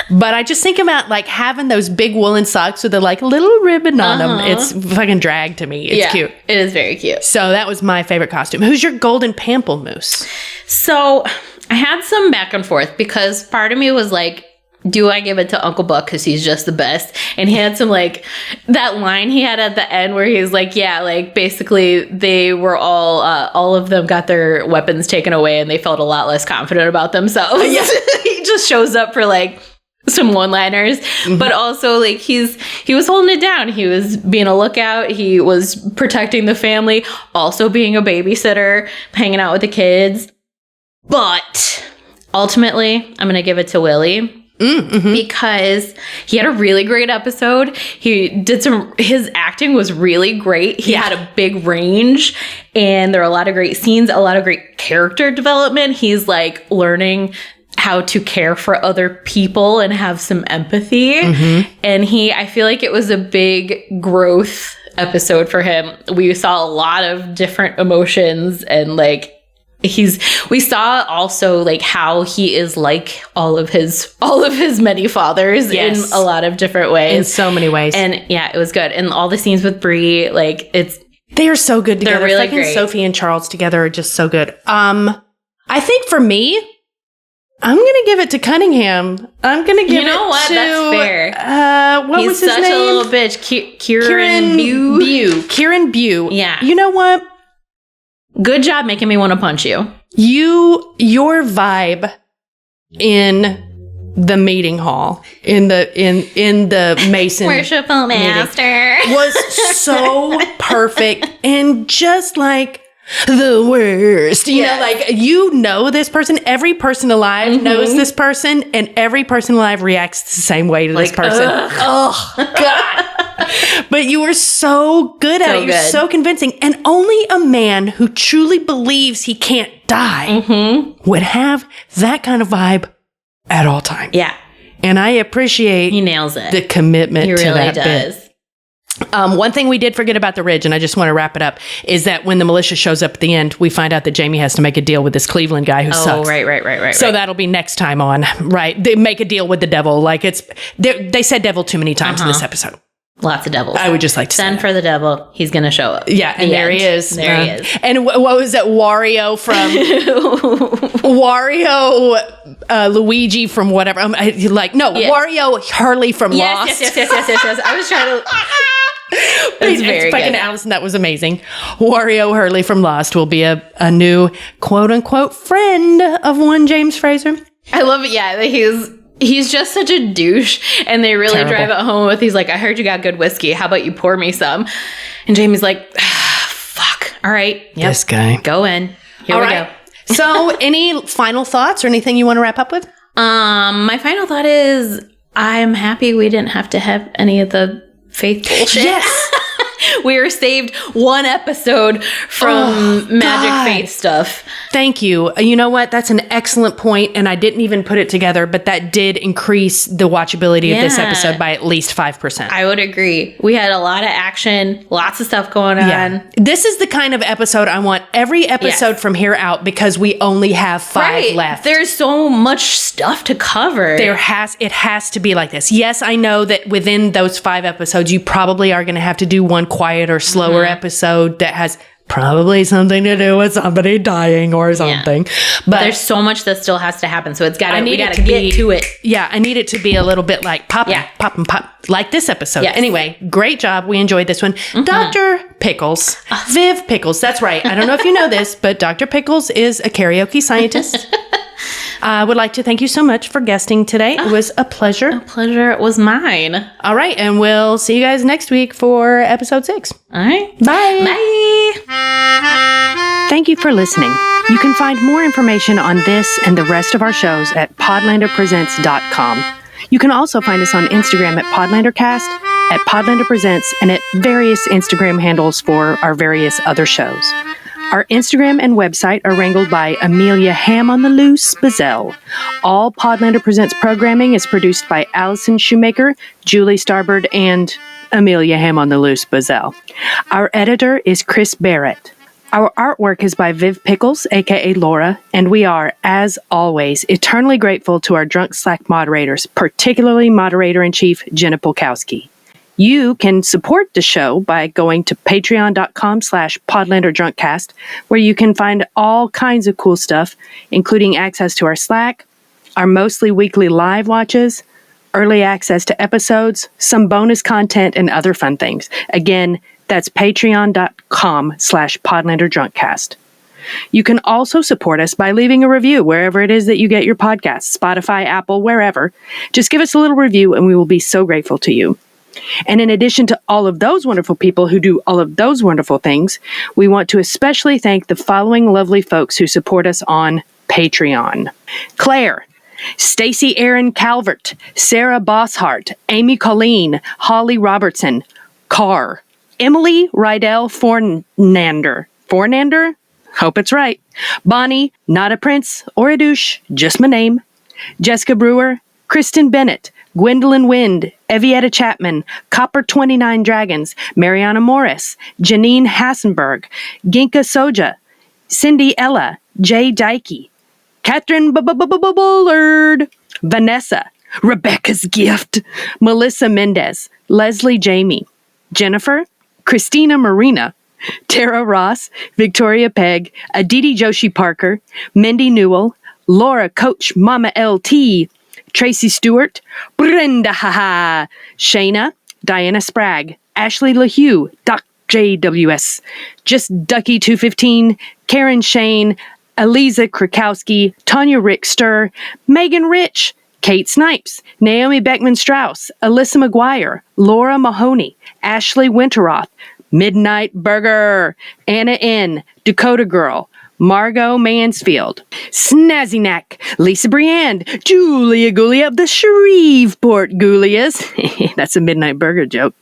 But I just think about like having those big woolen socks with a like little ribbon on them. It's fucking drag to me. It's cute. It is very cute. So that was my favorite costume. Who's your golden pamplemousse? So I had some back and forth because part of me was like, do I give it to Uncle Buck because he's just the best? And he had some like that line he had at the end where he's like, yeah, like basically they were all of them got their weapons taken away and they felt a lot less confident about themselves. Yeah. He just shows up for like some one-liners, but also like he was holding it down. He was being a lookout. He was protecting the family, also being a babysitter, hanging out with the kids. But ultimately, I'm going to give it to Willie. Because he had a really great episode. His acting was really great. He had a big range and there are a lot of great scenes, a lot of great character development. He's like learning how to care for other people and have some empathy. And I feel like it was a big growth episode for him. We saw a lot of different emotions and like, we saw also like how he is like all of his many fathers in a lot of different ways. In so many ways. And yeah, it was good. And all the scenes with Bree, like they are so good together. They're really great. Sophie and Charles together are just so good. I think for me, I'm going to give it to Cunningham. I'm going to give it to... You know what? That's fair. What was his name? He's such a little bitch. Kieran Bew. Kieran Bew. Yeah. You know what? Good job making me want to punch you. Your vibe in the meeting hall, in the Mason Worshipful Master was so perfect and just like the worst. You know, like this person. Every person alive knows this person, and every person alive reacts the same way to this person. Oh God. But you were so good at it. You're so convincing. And only a man who truly believes he can't die would have that kind of vibe at all times. Yeah. And I appreciate he nails it. The commitment he to really that does. bit. One thing we did forget about the Ridge, and I just want to wrap it up, is that when the militia shows up at the end, we find out that Jamie has to make a deal with this Cleveland guy who sucks. Right. So that'll be next time on, right? They make a deal with the devil. Like they said devil too many times in this episode. Lots of devils. I would just like to send for the devil. He's going to show up. Yeah, and there he is. There he is. And what was that? Wario from Luigi from whatever. Wario Hurley from Lost. Yes. I was trying to. That's very fucking good. Allison, that was amazing. Wario Hurley from Lost will be a new quote unquote friend of one James Fraser. I love it. Yeah, he's just such a douche, and they really drive it home with. He's like, I heard you got good whiskey. How about you pour me some? And Jamie's like, fuck. All right, yep. This guy. Go in. Here we go. So, any final thoughts or anything you want to wrap up with? My final thought is I'm happy we didn't have to have any of the faith bullshit. Yes. We were saved one episode from magic faith stuff. Thank you. You know what? That's an excellent point, and I didn't even put it together, but that did increase the watchability of this episode by at least 5%. I would agree. We had a lot of action, lots of stuff going on. Yeah. This is the kind of episode I want every episode from here out, because we only have 5 left. There's so much stuff to cover. It has to be like this. Yes, I know that within those 5 episodes, you probably are going to have to do one quieter, slower episode that has probably something to do with somebody dying or something. But there's so much that still has to happen. So we gotta get to it. Yeah, I need it to be a little bit like pop, like this episode. Yes. Anyway, great job. We enjoyed this one. Dr. Pickles, Viv Pickles. That's right. I don't know if you know this, but Dr. Pickles is a karaoke scientist. I would like to thank you so much for guesting today. It was a pleasure. A pleasure. It was mine. All right. And we'll see you guys next week for episode 6. All right. Bye. Bye. Thank you for listening. You can find more information on this and the rest of our shows at podlanderpresents.com. You can also find us on Instagram at PodlanderCast, at Podlander Presents, and at various Instagram handles for our various other shows. Our Instagram and website are wrangled by Amelia Ham on the Loose Bazell. All Podlander Presents programming is produced by Allison Shoemaker, Julie Starbird, and Amelia Ham on the Loose Bazell. Our editor is Chris Barrett. Our artwork is by Viv Pickles, aka Laura, and we are, as always, eternally grateful to our Drunk Slack moderators, particularly Moderator-in-Chief Jenna Polkowski. You can support the show by going to patreon.com/PodlanderDrunkcast, where you can find all kinds of cool stuff, including access to our Slack, our mostly weekly live watches, early access to episodes, some bonus content, and other fun things. Again, that's patreon.com/PodlanderDrunkcast. You can also support us by leaving a review wherever it is that you get your podcasts, Spotify, Apple, wherever. Just give us a little review and we will be so grateful to you. And in addition to all of those wonderful people who do all of those wonderful things, we want to especially thank the following lovely folks who support us on Patreon. Claire, Stacy Aaron Calvert, Sarah Bosshart, Amy Colleen, Holly Robertson, Carr, Emily Rydell Fornander? Hope it's right. Bonnie, not a prince or a douche, just my name. Jessica Brewer, Kristen Bennett, Gwendolyn Wind, Evietta Chapman, Copper 29 Dragons, Mariana Morris, Janine Hassenberg, Ginka Soja, Cindy Ella, Jay Dykey, Catherine Bullard, Vanessa, Rebecca's Gift, Melissa Mendez, Leslie Jamie, Jennifer, Christina Marina, Tara Ross, Victoria Pegg, Aditi Joshi Parker, Mindy Newell, Laura Coach Mama LT, Tracy Stewart, Brenda Haha, Shayna, Diana Spragg, Ashley LaHue, Doc JWS, Just Ducky 215, Karen Shane, Eliza Krakowski, Tanya Rickster, Megan Rich, Kate Snipes, Naomi Beckman Strauss, Alyssa McGuire, Laura Mahoney, Ashley Winteroth, Midnight Burger, Anna N., Dakota Girl, Margot Mansfield, Snazzynack, Lisa Briand, Julia Gulia of the Shreveport Gulias. That's a Midnight Burger joke.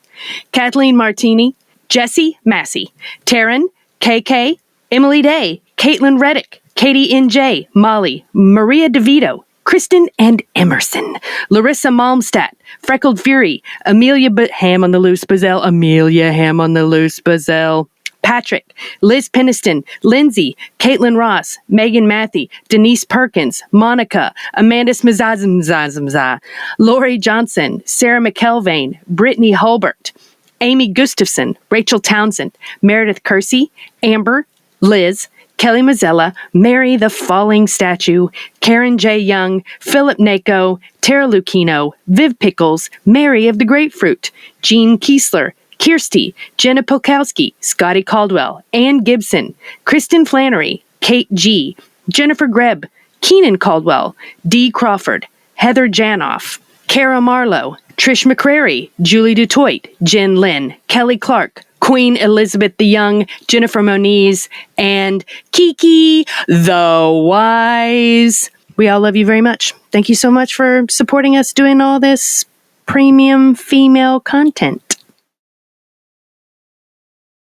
Kathleen Martini, Jessie Massey, Taryn, KK, Emily Day, Caitlin Reddick, Katie NJ, Molly, Maria DeVito, Kristen and Emerson, Larissa Malmstat, Freckled Fury, Amelia Ham on the Loose Bazell, Patrick, Liz Peniston, Lindsay, Caitlin Ross, Megan Matthey, Denise Perkins, Monica, Amanda Smazazmzazmza, Lori Johnson, Sarah McKelvain, Brittany Holbert, Amy Gustafson, Rachel Townsend, Meredith Kersey, Amber, Liz, Kelly Mazzella, Mary the Falling Statue, Karen J. Young, Philip Nako, Tara Lucchino, Viv Pickles, Mary of the Grapefruit, Jean Kiesler, Kirsty, Jenna Polkowski, Scotty Caldwell, Ann Gibson, Kristen Flannery, Kate G., Jennifer Grebb, Keenan Caldwell, Dee Crawford, Heather Janoff, Kara Marlowe, Trish McCrary, Julie DuToit, Jen Lynn, Kelly Clark, Queen Elizabeth the Young, Jennifer Moniz, and Kiki the Wise. We all love you very much. Thank you so much for supporting us doing all this premium female content.